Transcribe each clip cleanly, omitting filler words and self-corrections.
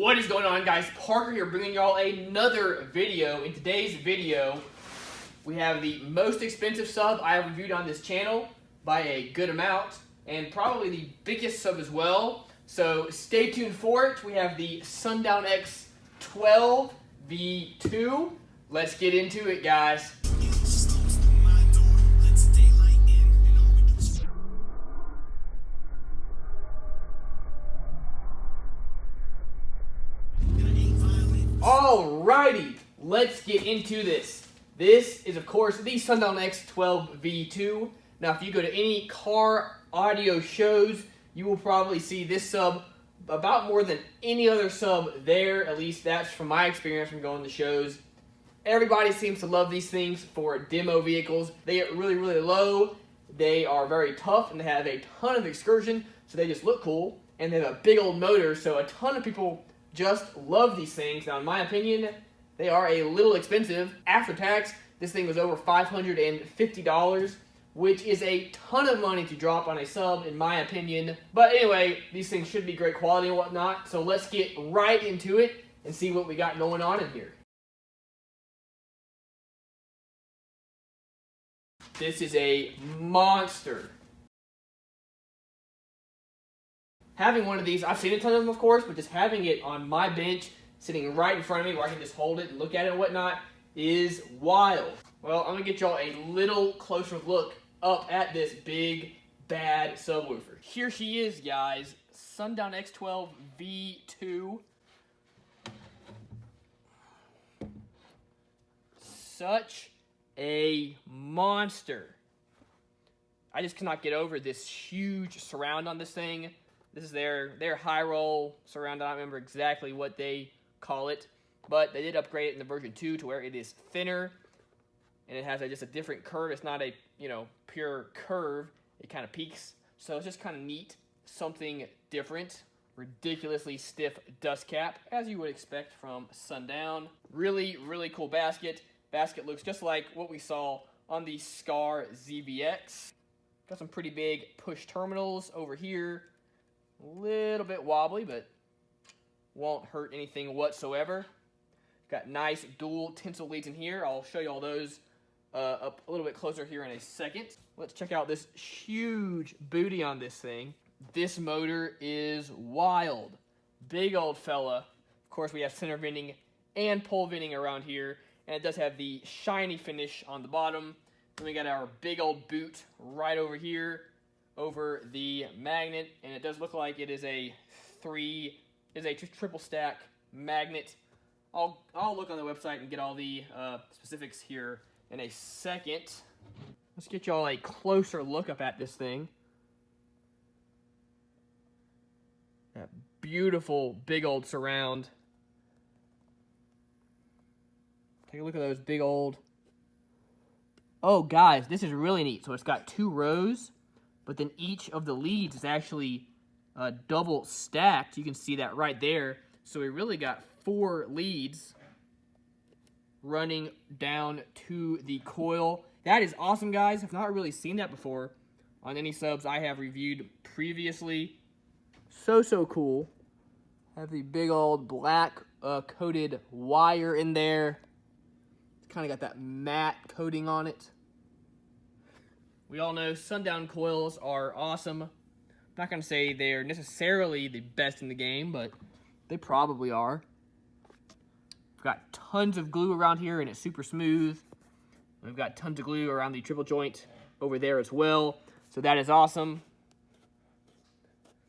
What is going on, guys? Parker here, bringing y'all another video. In today's video, we have the most expensive sub I have reviewed on this channel by a good amount, and probably the biggest sub as well. So stay tuned for it. We have the Sundown X12 V2. Let's get into it, guys. Alrighty, let's get into this. This is, of course, the Sundown X12 V2. Now, if you go to any car audio shows, you will probably see this sub about more than any other sub there. At least that's from my experience from going to shows. Everybody seems to love these things for demo vehicles. They get really, really low. They are very tough, and they have a ton of excursion, so they just look cool. And they have a big old motor, so a ton of people just love these things. Now, in my opinion, they are a little expensive. After tax, this thing was over $550, which is a ton of money to drop on a sub, in my opinion. But anyway, these things should be great quality and whatnot, so let's get right into it and see what we got going on in here. This is a monster. Having one of these, I've seen a ton of them, of course, but just having it on my bench, sitting right in front of me where I can just hold it and look at it and whatnot, is wild. Well, I'm going to get y'all a little closer look up at this big, bad subwoofer. Here she is, guys. Sundown X12 V2. Such a monster. I just cannot get over this huge surround on this thing. This is their high roll surround. I don't remember exactly what they call it, but they did upgrade it in the version 2 to where it is thinner, and it has just a different curve. It's not a pure curve. It kind of peaks, so it's just kind of neat. Something different. Ridiculously stiff dust cap, as you would expect from Sundown. Really, really cool basket. Basket looks just like what we saw on the Scar ZVX. Got some pretty big push terminals over here. A little bit wobbly, but won't hurt anything whatsoever. Got nice dual tinsel leads in here. I'll show you all those up a little bit closer here in a second. Let's check out this huge booty on this thing. This motor is wild. Big old fella. Of course, we have center venting and pole venting around here, and it does have the shiny finish on the bottom. Then we got our big old boot right over here, over the magnet, and it does look like it is a triple stack magnet. I'll look on the website and get all the specifics here in a second. Let's get y'all a closer look up at this thing. That beautiful big old surround. Take a look at those big old. Oh, guys, this is really neat. So it's got 2 rows. But then each of the leads is actually double stacked. You can see that right there. So we really got 4 leads running down to the coil. That is awesome, guys. I've not really seen that before on any subs I have reviewed previously. So cool. Have the big old black coated wire in there. It's kind of got that matte coating on it. We all know Sundown coils are awesome. I'm not going to say they're necessarily the best in the game, but they probably are. We've got tons of glue around here, and it's super smooth. We've got tons of glue around the triple joint over there as well, so that is awesome.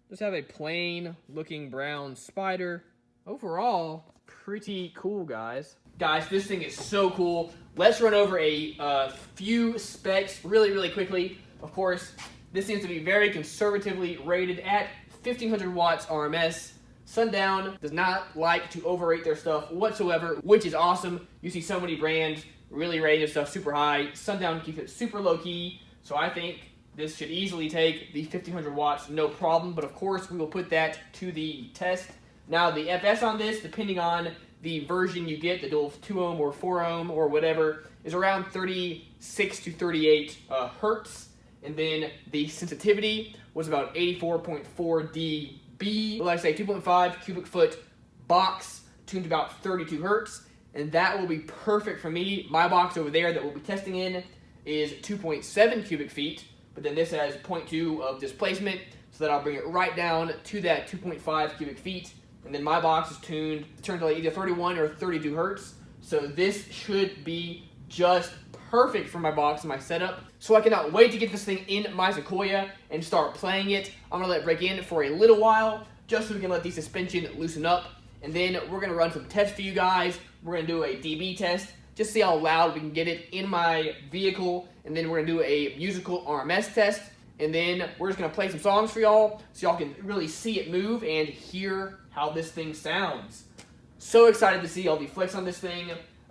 Just have a plain looking brown spider. Overall, pretty cool, guys. Guys, this thing is so cool. Let's run over a few specs really quickly. Of course, this seems to be very conservatively rated at 1500 watts RMS. Sundown does not like to overrate their stuff whatsoever, which is awesome. You see so many brands really rating their stuff super high. Sundown keeps it super low key, so I think this should easily take the 1500 watts, no problem. But of course, we will put that to the test. Now, the FS on this, depending on the version you get, the dual 2 ohm or 4 ohm or whatever, is around 36 to 38 hertz. And then the sensitivity was about 84.4 dB. Like I say, 2.5 cubic foot box tuned to about 32 hertz, and that will be perfect for me. My box over there that we'll be testing in is 2.7 cubic feet, but then this has 0.2 of displacement, so that I'll bring it right down to that 2.5 cubic feet. And then my box is turned to like either 31 or 32 hertz. So this should be just perfect for my box and my setup. So I cannot wait to get this thing in my Sequoia and start playing it. I'm gonna let it break in for a little while, just so we can let the suspension loosen up. And then we're gonna run some tests for you guys. We're gonna do a dB test, just see how loud we can get it in my vehicle. And then we're gonna do a musical RMS test. And then we're just gonna play some songs for y'all, so y'all can really see it move and hear how this thing sounds. So excited to see all the flicks on this thing.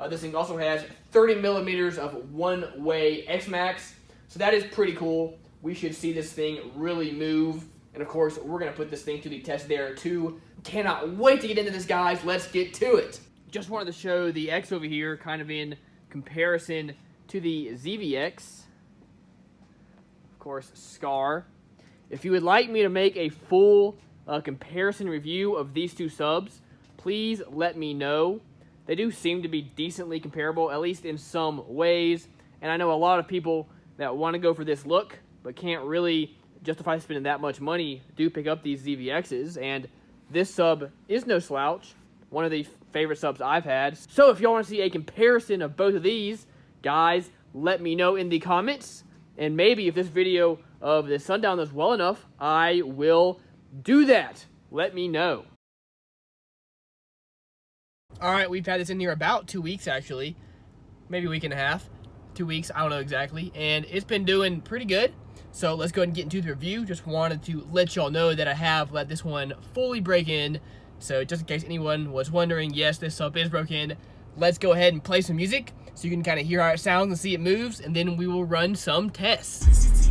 This thing also has 30 millimeters of one-way X-Max, so that is pretty cool. We should see this thing really move. And of course, we're gonna put this thing to the test there too. Cannot wait to get into this, guys. Let's get to it. Just wanted to show the X over here, kind of in comparison to the ZVX. Of course, Scar. If you would like me to make a full comparison review of these two subs, please let me know. They do seem to be decently comparable, at least in some ways. And I know a lot of people that want to go for this look, but can't really justify spending that much money, do pick up these ZVXs. And this sub is no slouch. One of the favorite subs I've had. So if y'all want to see a comparison of both of these, guys, let me know in the comments. And maybe if this video of the Sundown does well enough, I will do that. Let me know. All right, we've had this in here about 2 weeks, actually. Maybe a week and a half. 2 weeks, I don't know exactly. And it's been doing pretty good. So let's go ahead and get into the review. Just wanted to let y'all know that I have let this one fully break in. So just in case anyone was wondering, yes, this sub is broken. Let's go ahead and play some music so you can kind of hear how it sounds and see it moves. And then we will run some tests.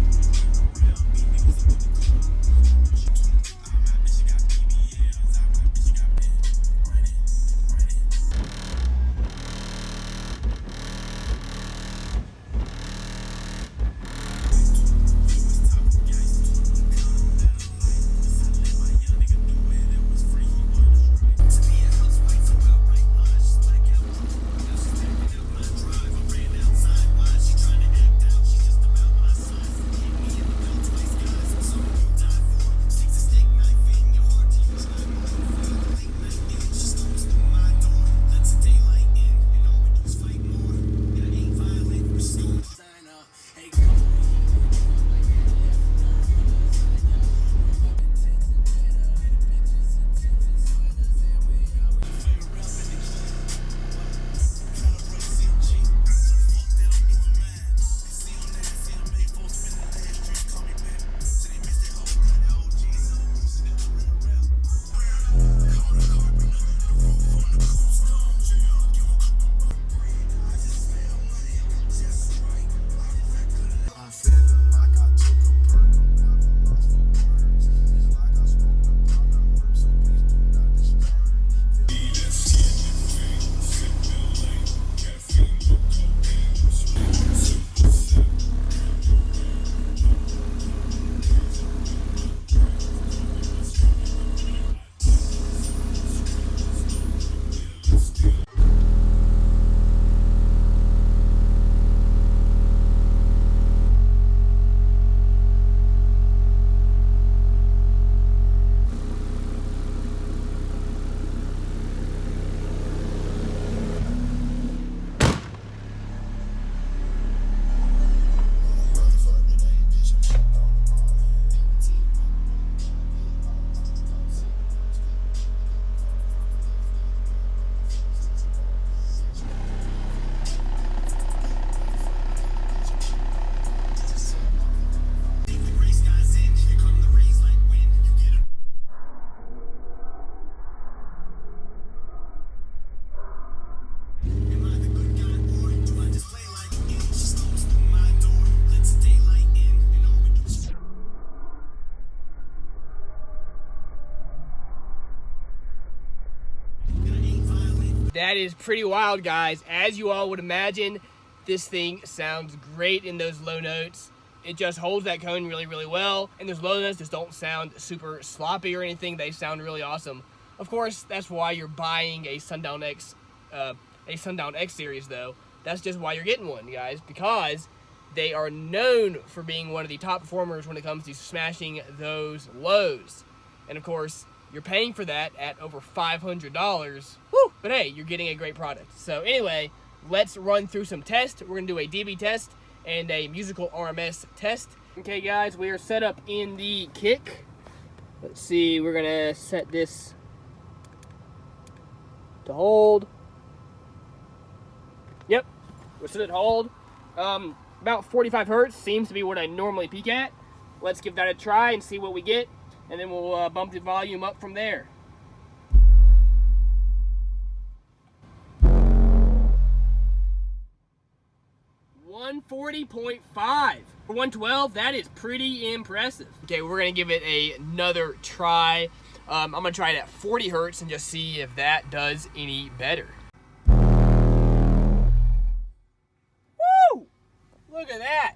That is pretty wild, guys. As you all would imagine, this thing sounds great in those low notes. It just holds that cone really, really well. And those low notes just don't sound super sloppy or anything. They sound really awesome. Of course, that's why you're buying a Sundown X series, though. That's just why you're getting one, guys, because they are known for being one of the top performers when it comes to smashing those lows. And of course, you're paying for that at over $500. Woo! But hey, you're getting a great product. So anyway, let's run through some tests. We're gonna do a DB test and a musical RMS test. Okay, guys, we are set up in the kick. Let's see, we're gonna set this to hold. Yep, we're set it to hold. About 45 hertz seems to be what I normally peak at. Let's give that a try and see what we get, and then we'll bump the volume up from there. $140.5 for 112. That is pretty impressive. Okay, we're gonna give it another try. I'm gonna try it at 40 hertz and just see if that does any better. Woo! Look at that.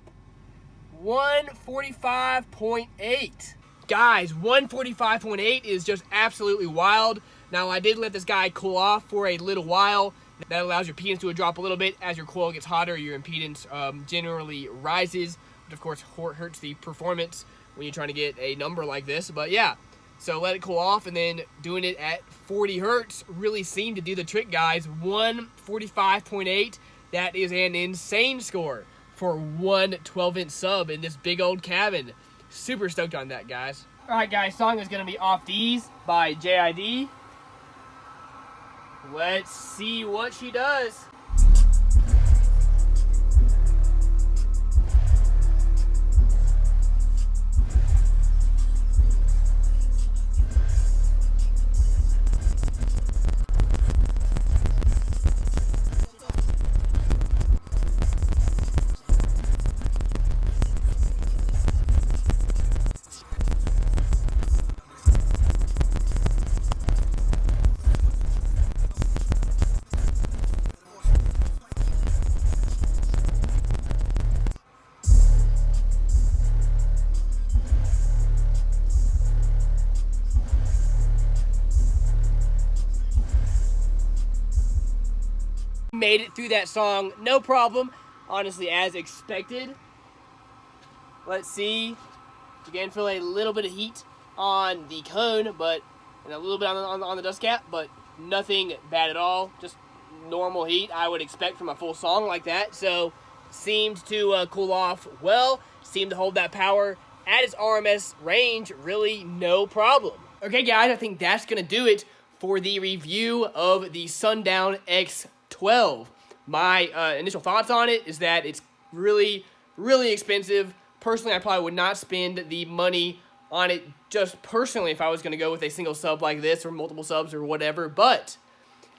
145.8. Guys, 145.8 is just absolutely wild. Now, I did let this guy cool off for a little while. That allows your impedance to drop a little bit. As your coil gets hotter, your impedance generally rises, which of course hurts the performance when you're trying to get a number like this. But yeah, so let it cool off, and then doing it at 40 hertz really seemed to do the trick, guys. 145.8. That is an insane score for one 12-inch sub in this big old cabin. Super stoked on that, guys. All right, guys, song is going to be Off These by JID. Let's see what she does. Made it through that song, no problem. Honestly, as expected. Let's see. Again, feel a little bit of heat on the cone, but and a little bit on the dust cap, but nothing bad at all. Just normal heat I would expect from a full song like that. So, seemed to cool off well. Seemed to hold that power at its RMS range, really no problem. Okay, guys, I think that's gonna do it for the review of the Sundown X12. My initial thoughts on it is that it's really, really expensive. Personally, I probably would not spend the money on it just personally if I was going to go with a single sub like this or multiple subs or whatever, but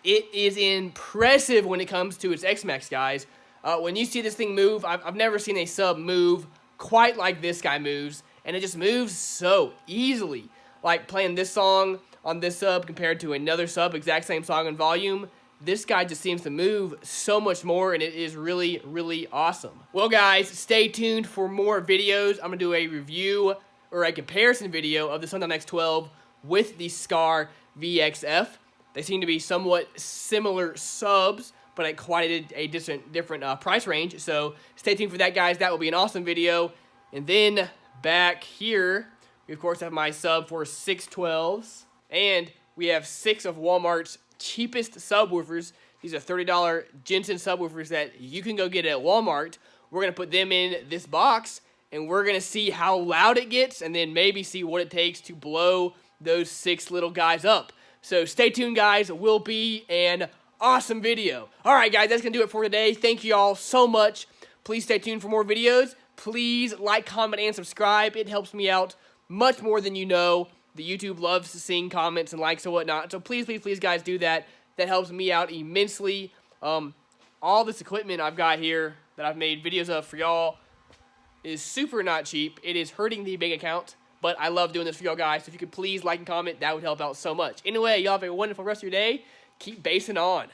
it is impressive when it comes to its X-Max, guys. When you see this thing move, I've never seen a sub move quite like this guy moves, and it just moves so easily. Like playing this song on this sub compared to another sub, exact same song and volume, this guy just seems to move so much more, and it is really, really awesome. Well, guys, stay tuned for more videos. I'm going to do a review or a comparison video of the Sundown X12 with the Scar VXF. They seem to be somewhat similar subs, but at quite a different price range. So stay tuned for that, guys. That will be an awesome video. And then back here, we, of course, have my sub for 612s. And we have 6 of Walmart's cheapest subwoofers. These are $30 Jensen subwoofers that you can go get at Walmart. We're going to put them in this box, and we're going to see how loud it gets, and then maybe see what it takes to blow those 6 little guys up. So stay tuned, guys. It will be an awesome video. All right, guys, that's going to do it for today. Thank you all so much. Please stay tuned for more videos. Please like, comment, and subscribe. It helps me out much more than you know. The YouTube loves seeing comments and likes and whatnot. So please, please, please, guys, do that. That helps me out immensely. All this equipment I've got here that I've made videos of for y'all is super not cheap. It is hurting the bank account, but I love doing this for y'all guys. So if you could please like and comment, that would help out so much. Anyway, y'all have a wonderful rest of your day. Keep basing on.